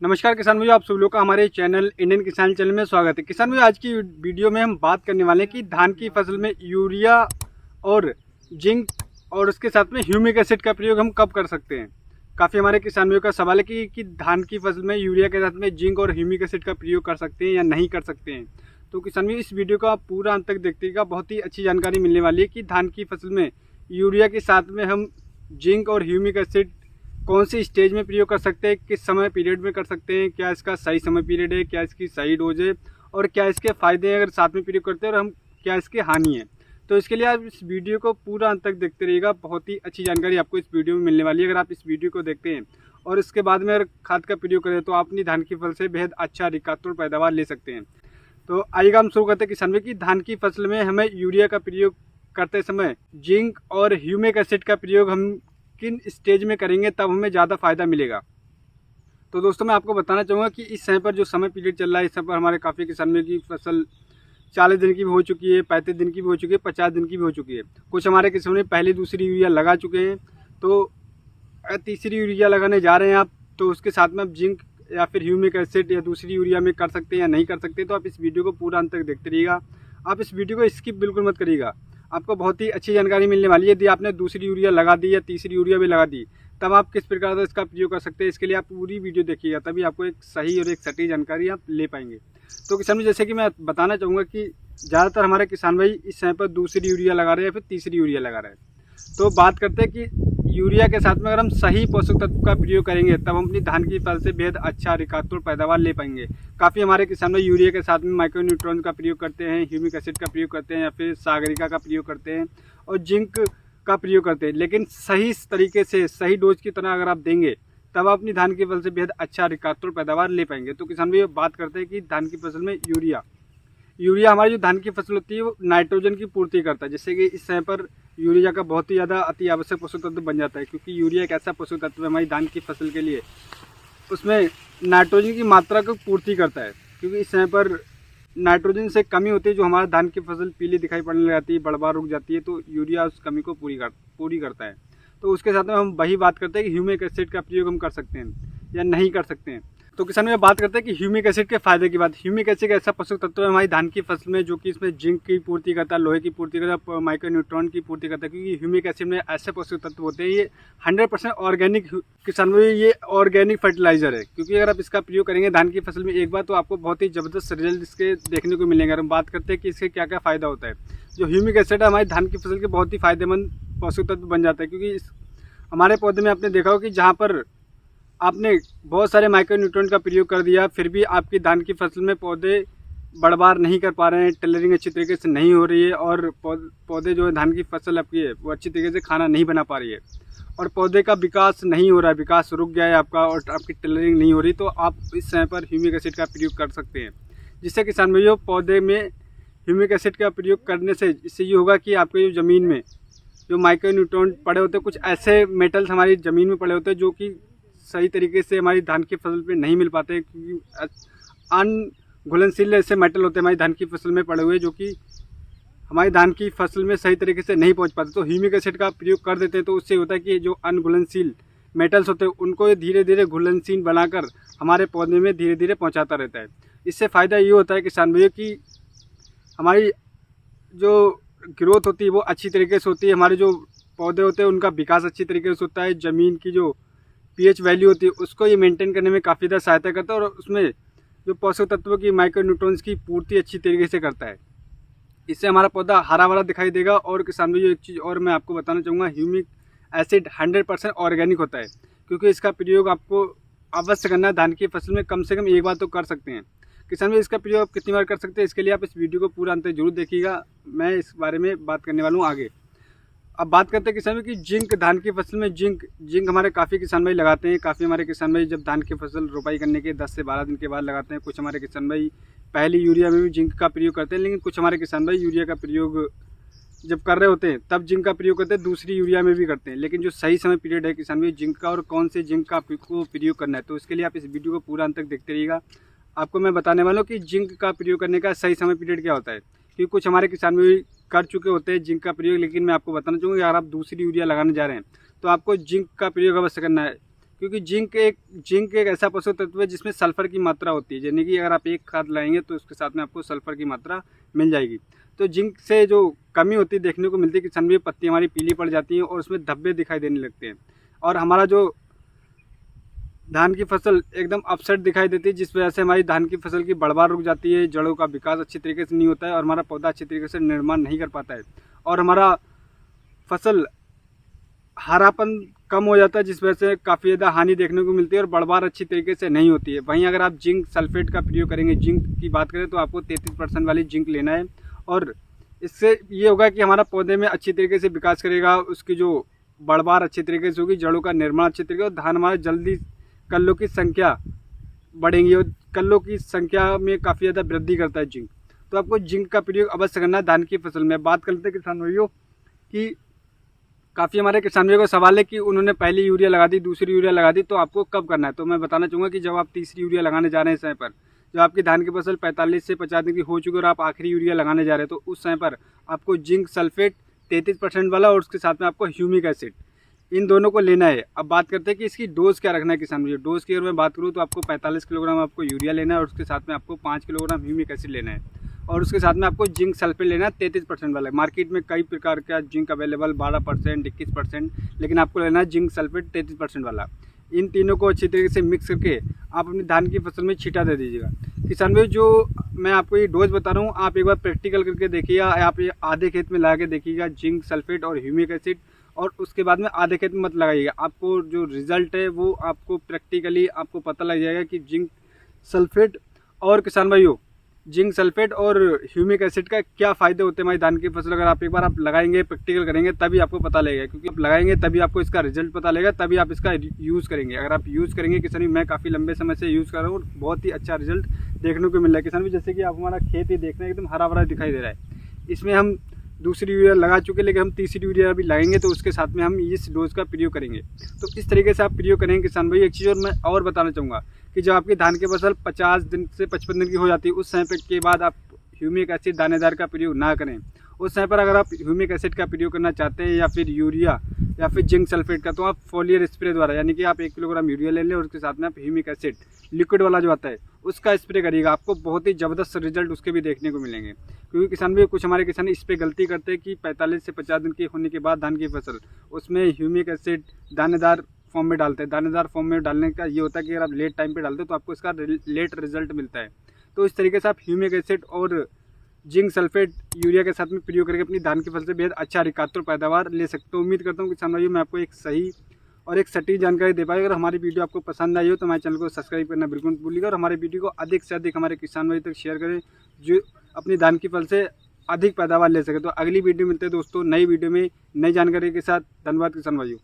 नमस्कार किसान भाइयों, आप सभी लोग का हमारे चैनल इंडियन किसान चैनल में स्वागत है। किसान भाइयों, आज की वीडियो में हम बात करने वाले हैं कि धान की फसल में यूरिया और जिंक और उसके साथ में ह्यूमिक एसिड का प्रयोग हम कब कर सकते हैं। काफ़ी हमारे किसान भाइयों का सवाल है कि धान की फसल में यूरिया के साथ में जिंक और ह्यूमिक एसिड का प्रयोग कर सकते हैं या नहीं कर सकते हैं। तो किसान भाई, इस वीडियो को आप पूरा अंत तक देखिएगा, बहुत ही अच्छी जानकारी मिलने वाली है कि धान की फसल में यूरिया के साथ में हम जिंक और ह्यूमिक एसिड कौन सी स्टेज में प्रयोग कर सकते हैं, किस समय पीरियड में कर सकते हैं, क्या इसका सही समय पीरियड है, क्या इसकी सही डोज है और क्या इसके फ़ायदे हैं अगर साथ में प्रयोग करते हैं, और हम क्या इसके हानि है। तो इसके लिए आप इस वीडियो को पूरा अंत तक देखते रहिएगा, बहुत ही अच्छी जानकारी आपको इस वीडियो में मिलने वाली है। अगर आप इस वीडियो को देखते हैं और इसके बाद में अगर खाद का प्रयोग करें तो आप अपनी धान की फसल से बेहद अच्छा अधिकतम पैदावार ले सकते हैं। तो आइएगा हम शुरू करते हैं किसान भाई कि धान की फसल में हमें यूरिया का प्रयोग करते समय जिंक और ह्यूमिक एसिड का प्रयोग हम किन स्टेज में करेंगे तब हमें ज़्यादा फ़ायदा मिलेगा। तो दोस्तों, मैं आपको बताना चाहूँगा कि इस समय पर जो समय पीरियड चल रहा है, इस समय पर हमारे काफ़ी किसानों की फसल 40 दिन की भी हो चुकी है, 35 दिन की भी हो चुकी है, 50 दिन की भी हो चुकी है। कुछ हमारे किसानों ने पहली दूसरी यूरिया लगा चुके हैं, तो तीसरी यूरिया लगाने जा रहे हैं आप, तो उसके साथ में आप जिंक या फिर ह्यूमिक एसिड या दूसरी यूरिया में कर सकते हैं या नहीं कर सकते। तो आप इस वीडियो को पूरा अंत तक देखते रहिएगा, आप इस वीडियो को स्किप बिल्कुल मत करिएगा, आपको बहुत ही अच्छी जानकारी मिलने वाली है। यदि आपने दूसरी यूरिया लगा दी या तीसरी यूरिया भी लगा दी, तब आप किस प्रकार से इसका प्रयोग कर सकते हैं, इसके लिए आप पूरी वीडियो देखिएगा, तभी आपको एक सही और एक सटीक जानकारी आप ले पाएंगे। तो किसान भाई, जैसे कि मैं बताना चाहूँगा कि ज़्यादातर हमारे किसान भाई इस समय पर दूसरी यूरिया लगा रहे हैं या फिर तीसरी यूरिया लगा रहे हैं। तो बात करते हैं कि यूरिया के साथ में अगर हम सही पोषक तत्व का प्रयोग करेंगे तब हम अपनी धान की फसल से बेहद अच्छा अधिकतम पैदावार ले पाएंगे। काफ़ी हमारे किसान भाई यूरिया के साथ में माइक्रोन्यूट्रॉन का प्रयोग करते हैं, ह्यूमिक एसिड का प्रयोग करते हैं या फिर सागरिका का प्रयोग करते हैं और जिंक का प्रयोग करते हैं, लेकिन सही तरीके से सही डोज की तरह अगर आप देंगे तब आप अपनी धान की फसल से बेहद अच्छा अधिकतम पैदावार ले पाएंगे। तो किसान भाई, बात करते हैं कि धान की फसल में यूरिया हमारी जो धान की फसल होती है वो नाइट्रोजन की पूर्ति करता है, जिससे कि इस समय पर यूरिया का बहुत ही ज़्यादा अति आवश्यक पोषक तत्व बन जाता है, क्योंकि यूरिया एक ऐसा पोषक तत्व है हमारी धान की फसल के लिए, उसमें नाइट्रोजन की मात्रा को पूर्ति करता है। क्योंकि इस समय पर नाइट्रोजन से कमी होती है, जो हमारा धान की फसल पीली दिखाई पड़ने लग जाती है, बढ़वार रुक जाती है, तो यूरिया उस कमी को पूरी करता है। तो उसके साथ में हम वही बात करते हैं कि ह्यूमिक एसिड का प्रयोग हम कर सकते हैं या नहीं कर सकते हैं। तो किसान में बात करते हैं कि ह्यूमिक एसिड के फायदे की बात। ह्यूमिक एसिड ऐसा पोषक तत्व है हमारी धान की फसल में जो कि इसमें जिंक की पूर्ति करता है, लोहे की पूर्ति करता है, माइक्रोन्यूट्रॉन की पूर्ति करता है, क्योंकि ह्यूमिक एसिड में ऐसे पोषक तत्व होते हैं, ये 100% ऑर्गेनिक किसान में ये ऑर्गेनिक फर्टिलाइजर है। क्योंकि अगर आप इसका प्रयोग करेंगे धान की फसल में एक बार, तो आपको बहुत ही ज़बरदस्त रिजल्ट इसके देखने को मिलेंगे। अगर हम बात करते हैं कि इससे क्या क्या फ़ायदा होता है, जो ह्यूमिक एसिड है हमारी धान की फसल के बहुत ही फायदेमंद पोषक तत्व बन जाता है। क्योंकि हमारे पौधे में आपने देखा हो कि जहाँ पर आपने बहुत सारे माइक्रोन्यूट्रिएंट का प्रयोग कर दिया, फिर भी आपकी धान की फसल में पौधे बढ़वार नहीं कर पा रहे हैं, टेलरिंग अच्छी तरीके से नहीं हो रही है, और पौधे जो है धान की फसल आपकी है वो अच्छी तरीके से खाना नहीं बना पा रही है, और पौधे का विकास नहीं हो रहा है, विकास रुक गया है आपका, और आपकी टेलरिंग नहीं हो रही, तो आप इस समय पर ह्यूमिक एसिड का प्रयोग कर सकते हैं। जिससे किसान भाइयों, पौधे में ह्यूमिक एसिड का प्रयोग करने से इससे ये होगा कि आपके जो ज़मीन में जो माइक्रोन्यूट्रिएंट पड़े होते हैं, कुछ ऐसे मेटल्स हमारी ज़मीन में पड़े होते हैं जो कि सही तरीके से हमारी धान की फसल पे नहीं मिल पाते हैं, क्योंकि अनघुलनशील ऐसे मेटल होते हैं हमारी धान की फसल में पड़े हुए, जो कि हमारी धान की फसल में सही तरीके से नहीं पहुंच पाते। तो ह्यूमिक एसिड का प्रयोग कर देते हैं, तो उससे होता है कि जो अनघुलनशील मेटल्स होते हैं उनको धीरे धीरे घुलनशील बनाकर हमारे पौधे में धीरे धीरे पहुँचाता रहता है। इससे फ़ायदा ये होता है किसान भैया कि हमारी जो ग्रोथ होती है वो अच्छी तरीके से होती है, हमारे जो पौधे होते हैं उनका विकास अच्छी तरीके से होता है, ज़मीन की जो पीएच वैल्यू होती है उसको ये मेंटेन करने में काफ़ी ज़्यादा सहायता करता है, और उसमें जो पोषक तत्वों की माइक्रोन्यूट्रॉन्स की पूर्ति अच्छी तरीके से करता है। इससे हमारा पौधा हरा भरा दिखाई देगा। और किसान भाइयों, एक चीज़ और मैं आपको बताना चाहूँगा, ह्यूमिक एसिड 100% ऑर्गेनिक होता है, क्योंकि इसका प्रयोग आपको अवश्य करना है धान की फसल में, कम से कम एक बार तो कर सकते हैं। किसान भाई, इसका प्रयोग आप कितनी बार कर सकते हैं, इसके लिए आप इस वीडियो को पूरा अंत तक जरूर देखिएगा, मैं इस बारे में बात करने वाला हूँ आगे। अब बात करते हैं किसान भाई कि जिंक, धान की फसल में जिंक हमारे काफ़ी किसान भाई लगाते हैं। काफ़ी हमारे किसान भाई जब धान की फसल रोपाई करने के 10 से 12 दिन के बाद लगाते हैं। कुछ हमारे किसान भाई पहली यूरिया में भी जिंक का प्रयोग करते हैं, लेकिन कुछ हमारे किसान भाई यूरिया का प्रयोग जब कर रहे होते हैं तब जिंक का प्रयोग करते हैं, दूसरी यूरिया में भी करते हैं। लेकिन जो सही समय पीरियड है किसान भाई जिंक का, और कौन से जिंक का आपको प्रयोग करना है, तो इसके लिए आप इस वीडियो को पूरा अंत तक देखते रहिएगा। आपको मैं बताने वाला हूँ कि जिंक का प्रयोग करने का सही समय पीरियड क्या होता है, क्योंकि कुछ हमारे किसान भी कर चुके होते हैं जिंक का प्रयोग। लेकिन मैं आपको बताना चाहूँगा, अगर आप दूसरी यूरिया लगाने जा रहे हैं तो आपको जिंक का प्रयोग अवश्य करना है, क्योंकि जिंक एक ऐसा पोषक तत्व है जिसमें सल्फर की मात्रा होती है, यानी कि अगर आप एक खाद लाएंगे तो उसके साथ में आपको सल्फर की मात्रा मिल जाएगी। तो जिंक से जो कमी होती है देखने को मिलती है, किसान भी पत्ती हमारी पीली पड़ जाती हैं और उसमें धब्बे दिखाई देने लगते हैं, और हमारा जो धान की फसल एकदम अपसेट दिखाई देती है, जिस वजह से हमारी धान की फसल की बढ़वार रुक जाती है, जड़ों का विकास अच्छी तरीके से नहीं होता है और हमारा पौधा अच्छी तरीके से निर्माण नहीं कर पाता है, और हमारा फसल हरापन कम हो जाता है, जिस वजह से काफ़ी ज़्यादा हानि देखने को मिलती है और बढ़वार अच्छी तरीके से नहीं होती है। वहीं अगर आप जिंक सल्फेट का प्रयोग करेंगे, जिंक की बात करें तो आपको 33% वाली जिंक लेना है, और इससे ये होगा कि हमारा पौधे में अच्छी तरीके से विकास करेगा, उसकी जो बढ़वार अच्छी तरीके से होगी, जड़ों का निर्माण अच्छी तरीके से, और धान हमारा जल्दी कल्लों की संख्या बढ़ेंगी, और कल्लों की संख्या में काफ़ी ज़्यादा वृद्धि करता है जिंक। तो आपको जिंक का प्रयोग अवश्य करना है धान की फसल में। बात करते हैं किसान भाइयों कि काफ़ी हमारे किसान भाइयों का सवाल है कि उन्होंने पहली यूरिया लगा दी, दूसरी यूरिया लगा दी, तो आपको कब करना है। तो मैं बताना चाहूँगा कि जब आप तीसरी यूरिया लगाने जा रहे हैं, समय पर जब आपकी धान की फसल 45 से 50 दिन की हो चुकी है और आप आखिरी यूरिया लगाने जा रहे हैं, तो उस समय पर आपको जिंक सल्फेट 33% वाला और उसके साथ में आपको ह्यूमिक एसिड, इन दोनों को लेना है। अब बात करते हैं कि इसकी डोज क्या रखना है किसान भाइयों। डोज की अगर मैं बात करूँ तो आपको 45 किलोग्राम आपको यूरिया लेना है और उसके साथ में आपको 5 किलोग्राम ह्यूमिक एसिड लेना है, और उसके साथ में आपको जिंक सल्फेट लेना है 33% वाला। मार्केट में कई प्रकार का जिंक अवेलेबल 12%, 21%, लेकिन आपको लेना है जिंक सल्फेट 33% वाला। इन तीनों को अच्छी तरीके से मिक्स करके आप अपनी धान की फसल में छींटा दे दीजिएगा। किसान भाई, जो मैं आपको ये डोज बता रहा हूँ, आप एक बार प्रैक्टिकल करके देखिएगा, आप ये आधे खेत में लगा के देखिएगा जिंक सल्फेट और ह्यूमिक एसिड, और उसके बाद में आधे खेत में मत लगाइएगा। आपको जो रिजल्ट है वो आपको प्रैक्टिकली आपको पता लग जाएगा कि जिंक सल्फेट और किसान भाइयों जिंक सल्फेट और ह्यूमिक एसिड का क्या फ़ायदे होते हैं हमारी धान की फसल। अगर आप एक बार आप लगाएंगे, प्रैक्टिकल करेंगे, तभी आपको पता लगेगा, क्योंकि आप लगाएंगे तभी आपको इसका रिजल्ट पता लगेगा, तभी आप इसका यूज़ करेंगे। अगर आप यूज़ करेंगे, किसान भी मैं काफ़ी लंबे समय से यूज़ कर रहा हूँ, बहुत ही अच्छा रिजल्ट देखने को मिल रहा है किसान भी। जैसे कि आप हमारा खेत ही देख रहे हैं, एकदम हरा भरा दिखाई दे रहा है। इसमें हम दूसरी यूरिया लगा चुके, लेकिन हम तीसरी यूरिया अभी लगाएंगे, तो उसके साथ में हम इस डोज का प्रयोग करेंगे। तो इस तरीके से आप प्रयोग करेंगे किसान भाई। एक चीज़ और मैं और बताना चाहूँगा कि जब आपकी धान की फसल 50 दिन से 55 दिन की हो जाती है, उस समय के बाद आप ह्यूमिक एसिड दानेदार का प्रयोग ना करें। उस समय पर अगर आप ह्यूमिक एसिड का प्रयोग करना चाहते हैं, या फिर यूरिया या फिर जिंक सल्फेट का, तो आप फोलियर स्प्रे द्वारा, यानी कि आप 1 किलोग्राम यूरिया ले लें और उसके साथ में आप ह्यूमिक एसिड लिक्विड वाला जो आता है उसका स्प्रे करिएगा। आपको बहुत ही ज़बरदस्त रिजल्ट उसके भी देखने को मिलेंगे। क्योंकि किसान भी, कुछ हमारे किसान इस पर गलती करते हैं कि 45 से 50 दिन की होने के बाद धान की फसल उसमें ह्यूमिक एसिड दानेदार फॉर्म में डालते हैं। दानेदार फॉर्म में डालने का ये होता है कि अगर आप लेट टाइम पे डालते हो तो आपको इसका लेट रिजल्ट मिलता है। तो इस तरीके से आप ह्यूमिक एसिड और जिंक सल्फेट यूरिया के साथ में प्रयोग करके अपनी धान की फसल से बेहद अच्छा रिकात्तर पैदावार ले सकते हो। उम्मीद करता हूँ किसान भाइयों मैं आपको एक सही और एक सटीक जानकारी दे पाई। अगर हमारी वीडियो आपको पसंद आई हो तो हमारे चैनल को सब्सक्राइब करना बिल्कुल मत भूलिएगा, और हमारे वीडियो को अधिक से अधिक हमारे किसान भाई तक शेयर करें, जो अपनी धान की फसल से अधिक पैदावार ले सके। तो अगली वीडियो मिलते हैं दोस्तों, नई वीडियो में नई जानकारी के साथ। धन्यवाद किसान भाइयों।